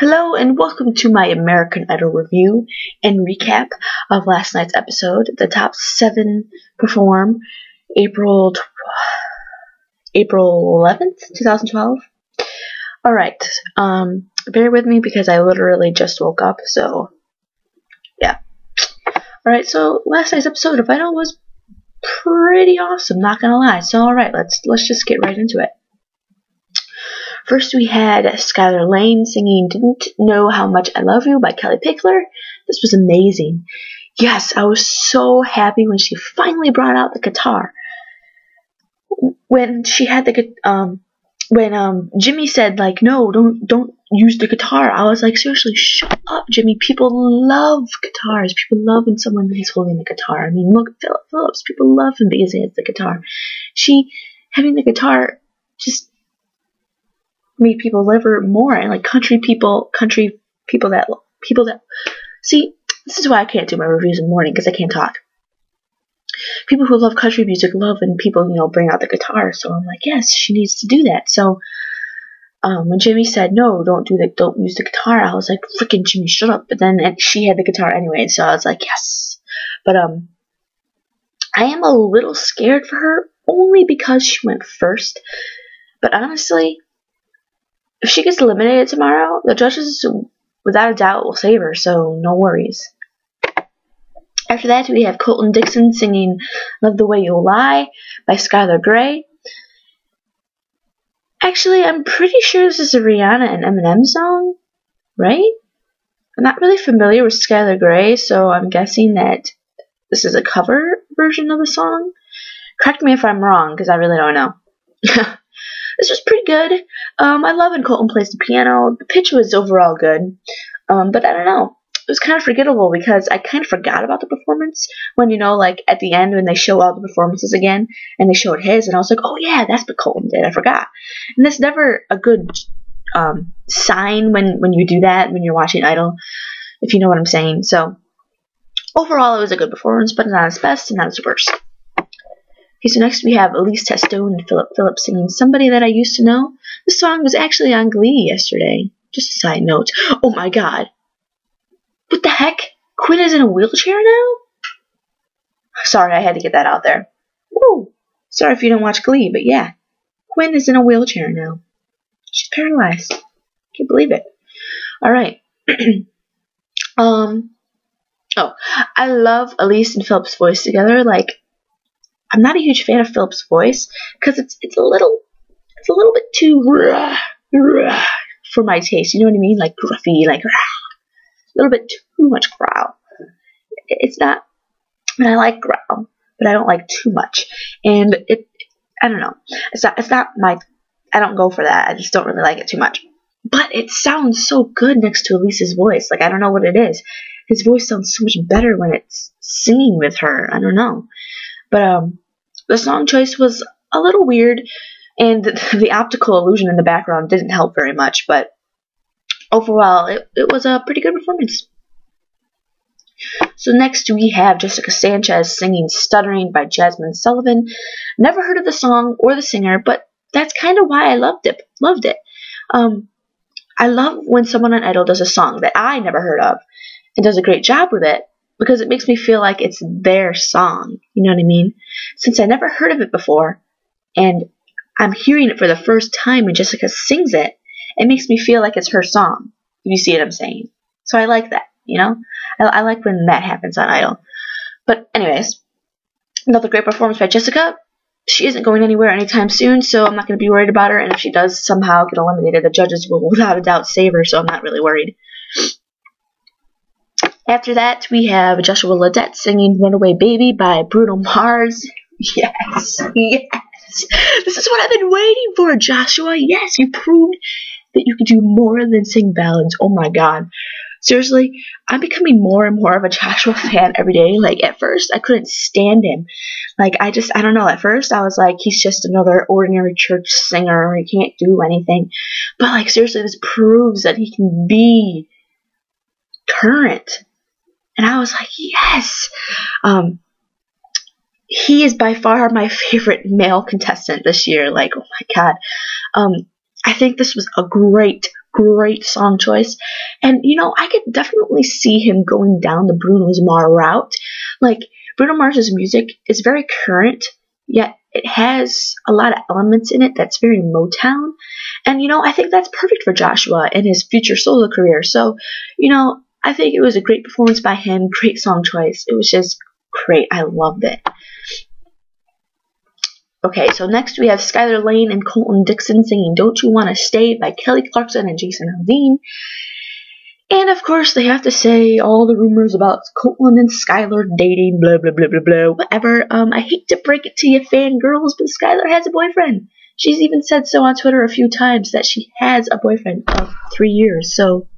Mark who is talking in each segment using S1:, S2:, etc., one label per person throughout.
S1: Hello and welcome to my American Idol review and recap of last night's episode. The top 7 perform April 11th, 2012. Alright, bear with me because I literally just woke up, so yeah. Alright, so last night's episode of Idol was pretty awesome, not gonna lie. So alright, let's just get right into it. First, we had Skylar Laine singing Didn't Know How Much I Love You by Kellie Pickler. This was amazing. Yes, I was so happy when she finally brought out the guitar. When she had the when Jimmy said like, no, don't use the guitar, I was like, seriously, shut up, Jimmy. People love guitars. People love when someone is holding the guitar. I mean, look at Phillip Phillips. People love him because he has the guitar. She having the guitar just made people live her more, and like country people that see, this is why I can't do my reviews in the morning, because I can't talk. People who love country music love when people, bring out the guitar. So I'm like, yes, she needs to do that. So when Jimmy said no, don't use the guitar, I was like, freaking Jimmy, shut up. But then she had the guitar anyway, so I was like, yes. But I am a little scared for her only because she went first. But honestly, if she gets eliminated tomorrow, the judges, without a doubt, will save her, so no worries. After that, we have Colton Dixon singing Love the Way You Lie by Skylar Grey. Actually, I'm pretty sure this is a Rihanna and Eminem song, right? I'm not really familiar with Skylar Grey, so I'm guessing that this is a cover version of the song. Correct me if I'm wrong, because I really don't know. This was pretty good. I love when Colton plays the piano. The pitch was overall good. But I don't know. It was kind of forgettable because I kind of forgot about the performance when, like at the end when they show all the performances again and they showed his, and I was like, oh yeah, that's what Colton did. I forgot. And that's never a good sign when you do that, when you're watching Idol, if you know what I'm saying. So overall, it was a good performance, but not its best and not its worst. Okay, so next we have Elise Testone and Phillip Phillips singing Somebody That I Used to Know. This song was actually on Glee yesterday. Just a side note. Oh my god. What the heck? Quinn is in a wheelchair now? Sorry, I had to get that out there. Woo! Sorry if you don't watch Glee, but yeah. Quinn is in a wheelchair now. She's paralyzed. Can't believe it. Alright. Oh, I love Elise and Phillip's voice together. Like, I'm not a huge fan of Phillip's voice because it's a little bit too for my taste. You know what I mean? Like gruffy, like a little bit too much growl. It's not. I like growl, but I don't like too much. And I don't know. It's not my. I don't go for that. I just don't really like it too much. But it sounds so good next to Elise's voice. Like, I don't know what it is. His voice sounds so much better when it's singing with her. I don't know. But the song choice was a little weird, and the optical illusion in the background didn't help very much, but overall, it was a pretty good performance. So next we have Jessica Sanchez singing Stuttering by Jazmine Sullivan. Never heard of the song or the singer, but that's kind of why I loved it. I love when someone on Idol does a song that I never heard of and does a great job with it, because it makes me feel like it's their song. You know what I mean? Since I never heard of it before, and I'm hearing it for the first time and Jessica sings it, it makes me feel like it's her song, if you see what I'm saying. So I like that, I like when that happens on Idol. But anyways, another great performance by Jessica. She isn't going anywhere anytime soon, so I'm not going to be worried about her, and if she does somehow get eliminated, the judges will without a doubt save her, so I'm not really worried. After that, we have Joshua Ledet singing Runaway Baby by Bruno Mars. Yes, yes. This is what I've been waiting for, Joshua. Yes, you proved that you could do more than sing ballads. Oh my god. Seriously, I'm becoming more and more of a Joshua fan every day. Like, at first, I couldn't stand him. Like, I don't know. At first, I was like, he's just another ordinary church singer. He can't do anything. But, like, seriously, this proves that he can be current. And I was like, yes. He is by far my favorite male contestant this year. Like, oh my god. I think this was a great song choice. And, I could definitely see him going down the Bruno's Mars route. Like, Bruno Mars's music is very current, yet it has a lot of elements in it that's very Motown. And, I think that's perfect for Joshua and his future solo career. So, I think it was a great performance by him, great song choice. It was just great. I loved it. Okay, so next we have Skylar Laine and Colton Dixon singing Don't You Wanna Stay by Kellie, Clarkson, and Jason Aldean. And of course they have to say all the rumors about Colton and Skylar dating, blah, blah, blah, blah, blah, whatever. I hate to break it to you fangirls, but Skylar has a boyfriend. She's even said so on Twitter a few times that she has a boyfriend of 3 years, so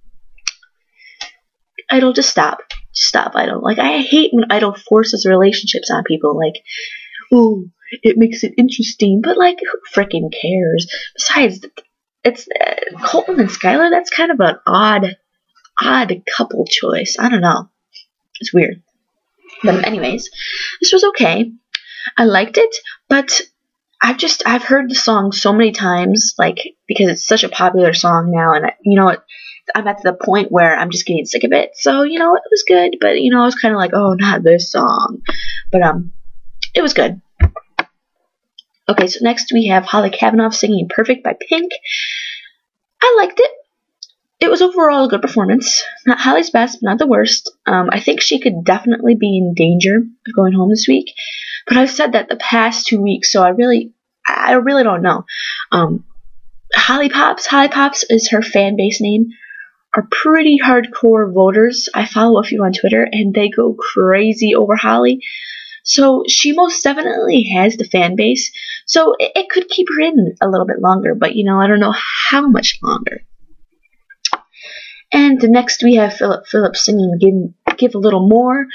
S1: Idol, just stop. Just stop, Idol. Like, I hate when Idol forces relationships on people, like, oh, it makes it interesting, but like, who freaking cares? Besides, it's Colton and Skylar. That's kind of an odd couple choice. I don't know. It's weird. But anyways, this was okay. I liked it, but I've heard the song so many times, like, because it's such a popular song now, and I'm at the point where I'm just getting sick of it. So it was good, but I was kind of like, oh, not this song, but it was good. Okay, so next we have Hollie Cavanagh singing Perfect by Pink. I liked it. It was overall a good performance. Not Hollie's best, but not the worst. I think she could definitely be in danger of going home this week. But I've said that the past 2 weeks, so I really don't know. Hollie Pops is her fan base name, are pretty hardcore voters. I follow a few on Twitter, and they go crazy over Hollie. So she most definitely has the fan base. So it could keep her in a little bit longer, but I don't know how much longer. And next we have Phillip Phillips singing Give a Little More.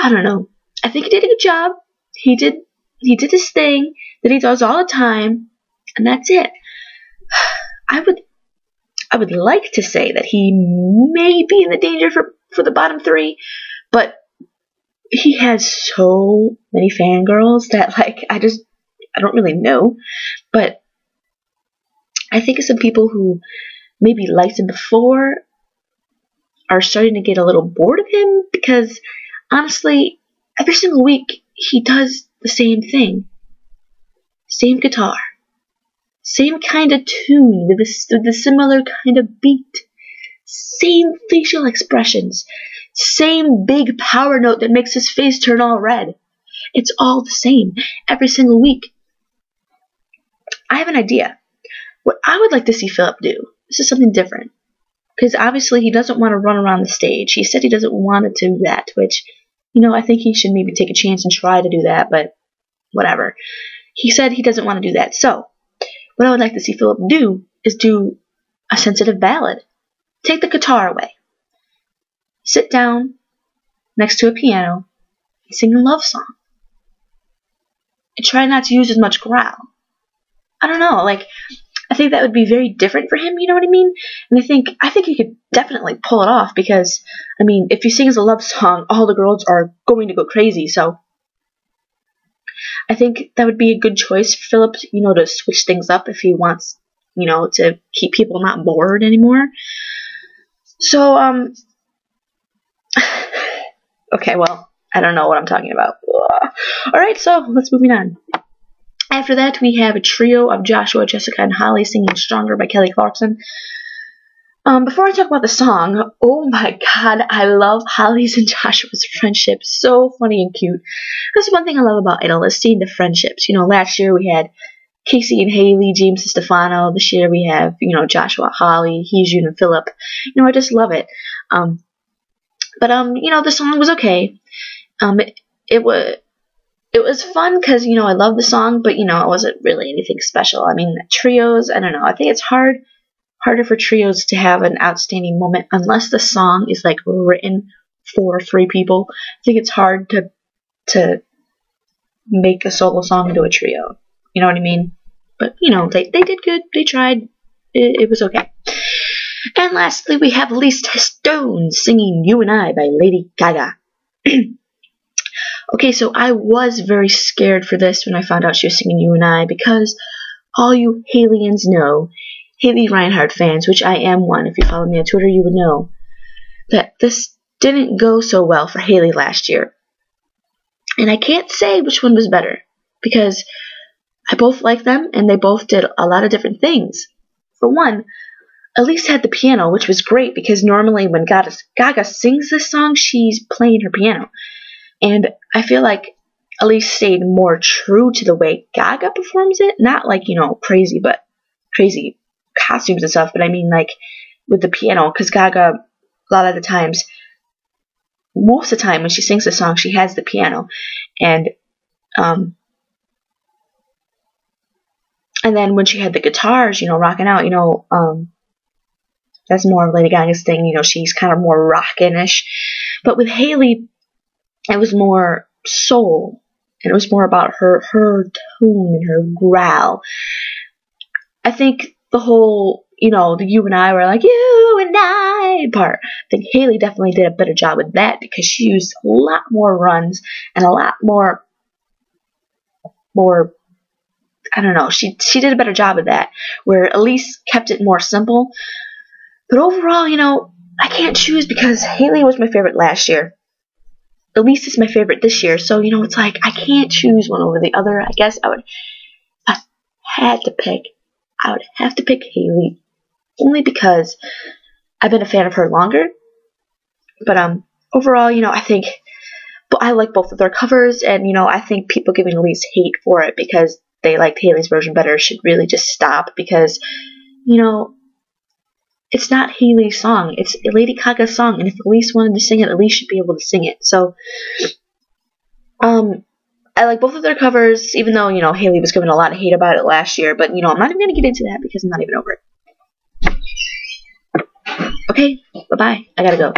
S1: I don't know. I think he did a good job. He did his thing that he does all the time, and that's it. I would like to say that he may be in the danger for the bottom 3, but he has so many fangirls that, like, I don't really know. But I think some people who maybe liked him before are starting to get a little bored of him, because honestly, every single week he does the same thing. Same guitar. Same kind of tune with a similar kind of beat. Same facial expressions. Same big power note that makes his face turn all red. It's all the same every single week. I have an idea. What I would like to see Phillip do, this is something different. Because obviously he doesn't want to run around the stage. He said he doesn't want to do that, which, I think he should maybe take a chance and try to do that, but whatever. He said he doesn't want to do that. So, what I would like to see Phillip do is do a sensitive ballad. Take the guitar away. Sit down next to a piano and sing a love song. And try not to use as much growl. I don't know, like, I think that would be very different for him, you know what I mean? And I think he could definitely pull it off, because, I mean, if he sings a love song, all the girls are going to go crazy, so I think that would be a good choice for Phillip, to switch things up if he wants, to keep people not bored anymore. So, okay, well, I don't know what I'm talking about. Alright, so let's move on. After that, we have a trio of Joshua, Jessica, and Hollie singing Stronger by Kellie Clarkson. Before I talk about the song, oh my god, I love Hollie's and Joshua's friendship. So funny and cute. That's one thing I love about Idol, is seeing the friendships. Last year we had Casey and Haley, James and Stefano. This year we have, Joshua, Hollie, Heejun, and Phillip. I just love it. But the song was okay. It was fun because, I love the song, but, it wasn't really anything special. I mean, trios, I don't know. I think it's harder for trios to have an outstanding moment unless the song is, like, written for 3 people. I think it's hard to make a solo song into a trio. You know what I mean? But, they did good. They tried. It was okay. And lastly, we have Elise Testone singing You and I by Lady Gaga. Okay, so I was very scared for this when I found out she was singing You and I, because all you Halians know, Haley Reinhardt fans, which I am one, if you follow me on Twitter you would know, that this didn't go so well for Haley last year. And I can't say which one was better, because I both like them, and they both did a lot of different things. For one, Elise had the piano, which was great, because normally when Gaga sings this song, she's playing her piano. And I feel like Elise stayed more true to the way Gaga performs it. Not like, crazy costumes and stuff, but I mean like with the piano, because Gaga, a lot of the times, most of the time when she sings the song, she has the piano. And then when she had the guitars, rocking out, that's more of Lady Gaga's thing, she's kind of more rockin'-ish. But with Haley, it was more soul, and it was more about her tone and her growl. I think the whole, the you and I were like, you and I part, I think Haley definitely did a better job with that, because she used a lot more runs and a lot more, I don't know, she did a better job of that, where Elise kept it more simple. But overall, I can't choose, because Haley was my favorite last year. Elise is my favorite this year, so, it's like, I can't choose one over the other. I guess I would have to pick Haley, only because I've been a fan of her longer. But overall, I think, I like both of their covers, and, I think people giving Elise hate for it because they liked Haley's version better should really just stop, because, it's not Haley's song. It's Lady Gaga's song, and if Elise wanted to sing it, Elise should be able to sing it. So, I like both of their covers, even though, Haley was given a lot of hate about it last year, but, I'm not even going to get into that because I'm not even over it. Okay, bye-bye. I gotta go.